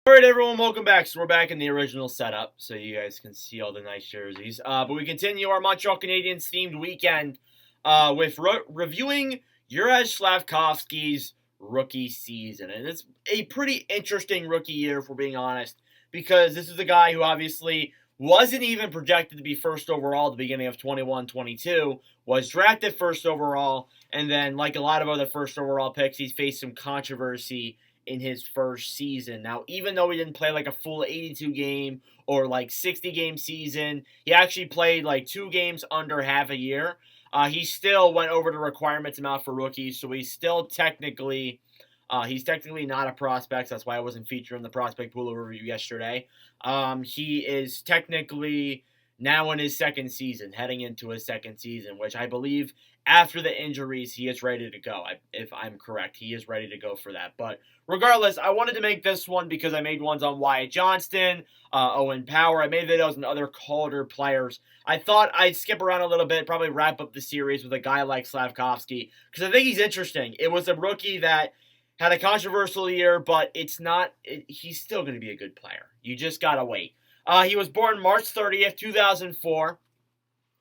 Alright everyone, welcome back. So we're back in the original setup, so you guys can see all the nice jerseys. But we continue our Montreal Canadiens themed weekend with reviewing Juraj Slafkovsky's rookie season. And it's a pretty interesting rookie year, if we're being honest, because this is a guy who obviously wasn't even projected to be first overall at the beginning of 21-22, was drafted first overall, and then like a lot of other first overall picks, he's faced some controversy in his first season. Now, even though he didn't play like a full 82 game or like 60 game season, he actually played like 2 games under half a year. He still went over the requirements amount for rookies, so he's technically not a prospect. So that's why I wasn't featured in the prospect pool review yesterday. He is technically now in his second season, heading into his second season, which I believe after the injuries, he is ready to go. If I'm correct, he is ready to go for that. But regardless, I wanted to make this one because I made ones on Wyatt Johnston, Owen Power. I made videos on other Calder players. I thought I'd skip around a little bit, probably wrap up the series with a guy like Slafkovsky because I think he's interesting. It was a rookie that had a controversial year, but he's still going to be a good player. You just got to wait. He was born March 30th, 2004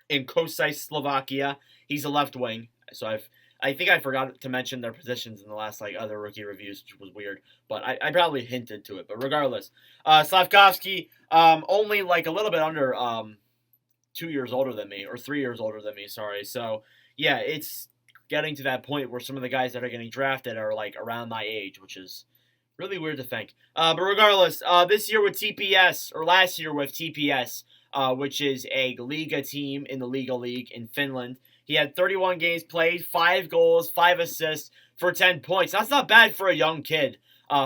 in Kosai, Slovakia. He's a left wing, so I think I forgot to mention their positions in the last other rookie reviews, which was weird, but I probably hinted to it. But regardless, Slafkovsky, only like a little bit under 2 years older than me, or 3 years older than me, sorry. So yeah, it's getting to that point where some of the guys that are getting drafted are like around my age, which is really weird to think. But regardless, this year with TPS, or last year with TPS, which is a Liga team in the Liga League in Finland. He had 31 games played, 5 goals, 5 assists for 10 points. That's not bad for a young kid.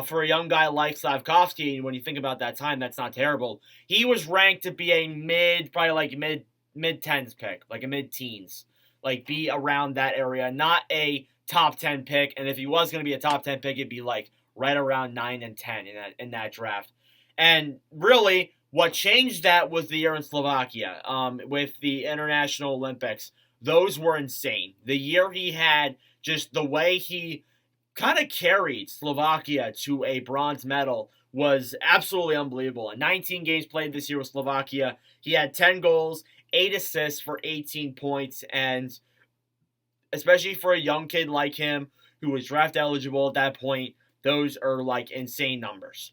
For a young guy like Slafkovsky, when you think about that time, that's not terrible. He was ranked to be a probably like mid tens pick, like a mid teens, like be around that area, not a top 10 pick. And if he was going to be a top 10 pick, it'd be like right around 9 and 10 in that draft. And really, what changed that was the year in Slovakia with the International Olympics. Those were insane. The year he had, just the way he kind of carried Slovakia to a bronze medal was absolutely unbelievable. In 19 games played this year with Slovakia, he had 10 goals, 8 assists for 18 points, and especially for a young kid like him who was draft eligible at that point, those are like insane numbers.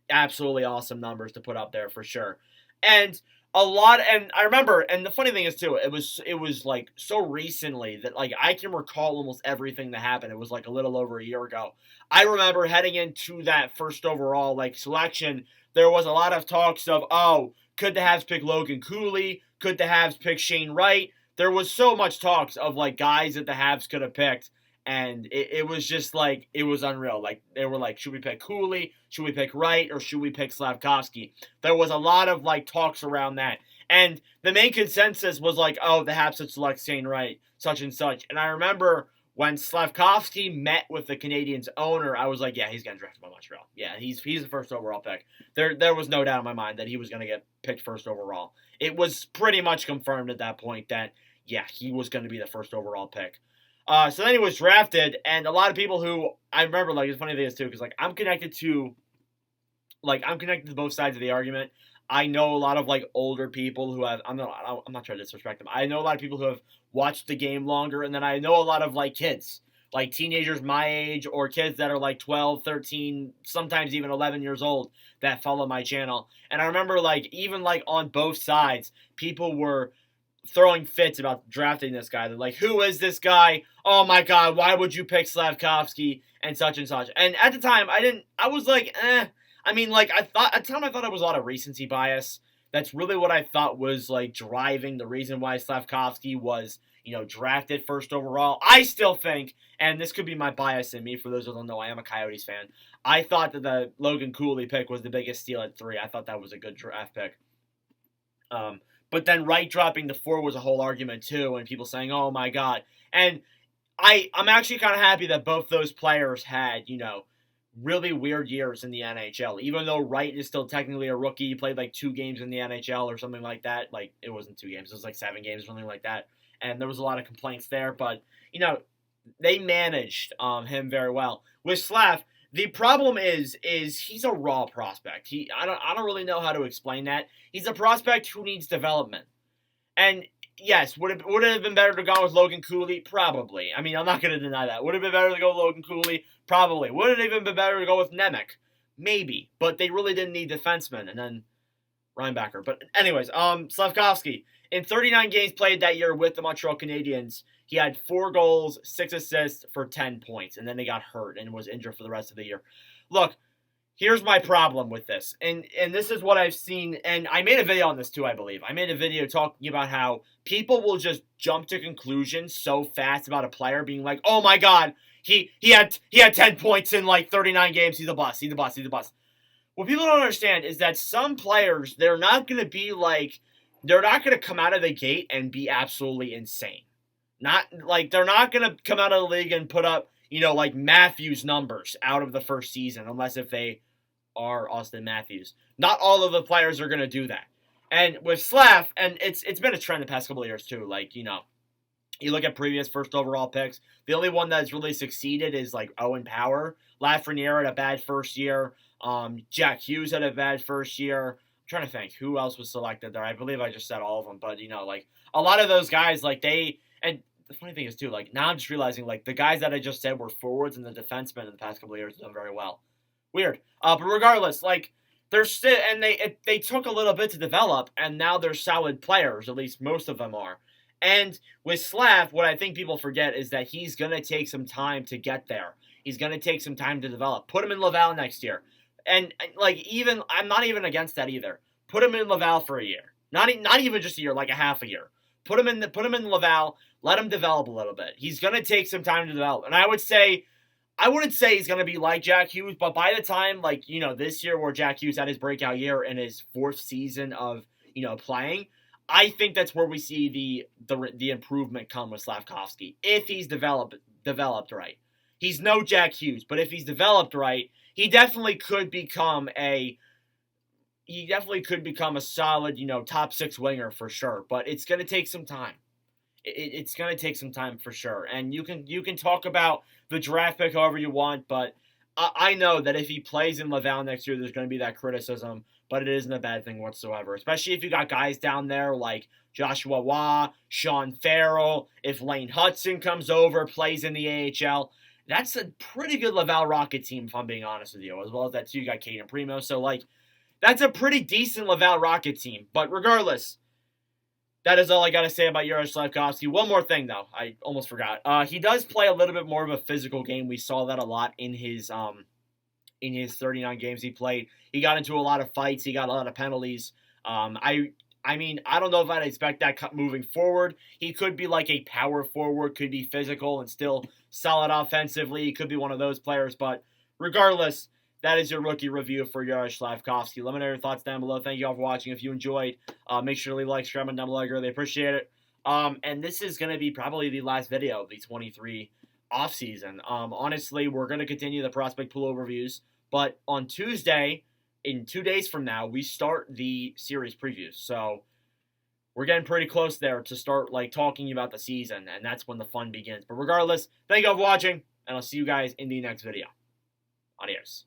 Absolutely awesome numbers to put up there for sure. And and I remember, and the funny thing is too, it was like so recently that like I can recall almost everything that happened. It was like a little over a year ago. I remember heading into that first overall selection, there was a lot of talks of, oh, could the Habs pick Logan Cooley? Could the Habs pick Shane Wright? There was so much talks of like guys that the Habs could have picked. And it was just like, it was unreal. Like, they were like, should we pick Cooley? Should we pick Wright? Or should we pick Slafkovsky? There was a lot of like talks around that. And the main consensus was like, oh, the Habs should select Shane Wright, such and such. And I remember when Slafkovsky met with the Canadiens owner, I was like, yeah, he's getting drafted by Montreal. Yeah, he's the first overall pick. There was no doubt in my mind that he was going to get picked first overall. It was pretty much confirmed at that point that, yeah, he was going to be the first overall pick. So then he was drafted, and a lot of people who I remember, like, the funny thing is too, because I'm connected to both sides of the argument. I know a lot of like older people who have. I'm not trying to disrespect them. I know a lot of people who have watched the game longer, and then I know a lot of like kids, like teenagers my age, or kids that are like 12, 13, sometimes even 11 years old that follow my channel. And I remember like even like on both sides, people were throwing fits about drafting this guy. They're like, who is this guy? Oh my god, why would you pick Slafkovsky and such and such? And at the time, I was like, eh. I mean, like, at the time I thought it was a lot of recency bias. That's really what I thought was like driving the reason why Slafkovsky was, drafted first overall. I still think, and this could be my bias in me, for those who don't know, I am a Coyotes fan. I thought that the Logan Cooley pick was the biggest steal at 3. I thought that was a good draft pick. But then Wright dropping to 4 was a whole argument too, and people saying, oh my god. And I'm actually kind of happy that both those players had, really weird years in the NHL. Even though Wright is still technically a rookie, he played like 2 games in the NHL or something like that. Like, it wasn't 2 games, it was like 7 games or something like that. And there was a lot of complaints there, but, they managed him very well. With Slav, The problem is he's a raw prospect. I don't really know how to explain that. He's a prospect who needs development. And yes, would it have been better to go with Logan Cooley? Probably. I mean, I'm not going to deny that. Would it have been better to go with Logan Cooley? Probably. Would it even been better to go with Nemec? Maybe. But they really didn't need defensemen. And then Reinbacher. But anyways, Slafkovsky. In 39 games played that year with the Montreal Canadiens, he had 4 goals, 6 assists for 10 points. And then they got hurt and was injured for the rest of the year. Look, here's my problem with this. And this is what I've seen. And I made a video on this too, I believe. I made a video talking about how people will just jump to conclusions so fast about a player being like, oh my God, he had 10 points in like 39 games. He's a bust. He's a bust. He's a bust. What people don't understand is that some players, they're not going to come out of the gate and be absolutely insane. They're not going to come out of the league and put up, like Matthews numbers out of the first season, unless if they are Austin Matthews. Not all of the players are going to do that. And with Slav, and it's been a trend the past couple of years too, you look at previous first overall picks, the only one that's really succeeded is like Owen Power. Lafreniere had a bad first year. Jack Hughes had a bad first year. I'm trying to think who else was selected there. I believe I just said all of them, but a lot of those guys, and the funny thing is too, now I'm just realizing the guys that I just said were forwards and the defensemen in the past couple of years have done very well. Weird. But regardless, they're still, and they took a little bit to develop, and now they're solid players. At least most of them are. And with Slav, what I think people forget is that he's gonna take some time to get there. He's gonna take some time to develop. Put him in Laval next year, and I'm not even against that either. Put him in Laval for a year, not even just a year, like a half a year. Put him in Laval. Let him develop a little bit. He's gonna take some time to develop, and I wouldn't say he's going to be like Jack Hughes, but by the time, this year where Jack Hughes had his breakout year in his 4th season of, playing, I think that's where we see the improvement come with Slafkovsky. If he's developed right. He's no Jack Hughes, but if he's developed right, he definitely could become a solid, top 6 winger for sure, but it's going to take some time. It's going to take some time for sure. And you can talk about the draft pick however you want, but I know that if he plays in Laval next year, there's going to be that criticism, but it isn't a bad thing whatsoever, especially if you got guys down there like Joshua Waugh, Sean Farrell, if Lane Hudson comes over, plays in the AHL. That's a pretty good Laval Rocket team, if I'm being honest with you, as well as that too, you got Caden Primo. So, that's a pretty decent Laval Rocket team. But regardless, that is all I got to say about Juraj Slafkovsky. One more thing, though. I almost forgot. He does play a little bit more of a physical game. We saw that a lot in his 39 games he played. He got into a lot of fights. He got a lot of penalties. I don't know if I'd expect that moving forward. He could be like a power forward, could be physical and still solid offensively. He could be one of those players. But regardless, that is your rookie review for Juraj Slafkovsky. Let me know your thoughts down below. Thank you all for watching. If you enjoyed, make sure to leave a like, subscribe, and down below. I really appreciate it. And this is going to be probably the last video of the 23 offseason. Honestly, we're going to continue the prospect pool overviews. But on Tuesday, in 2 days from now, we start the series previews. So we're getting pretty close there to start talking about the season. And that's when the fun begins. But regardless, thank you all for watching. And I'll see you guys in the next video. Adios.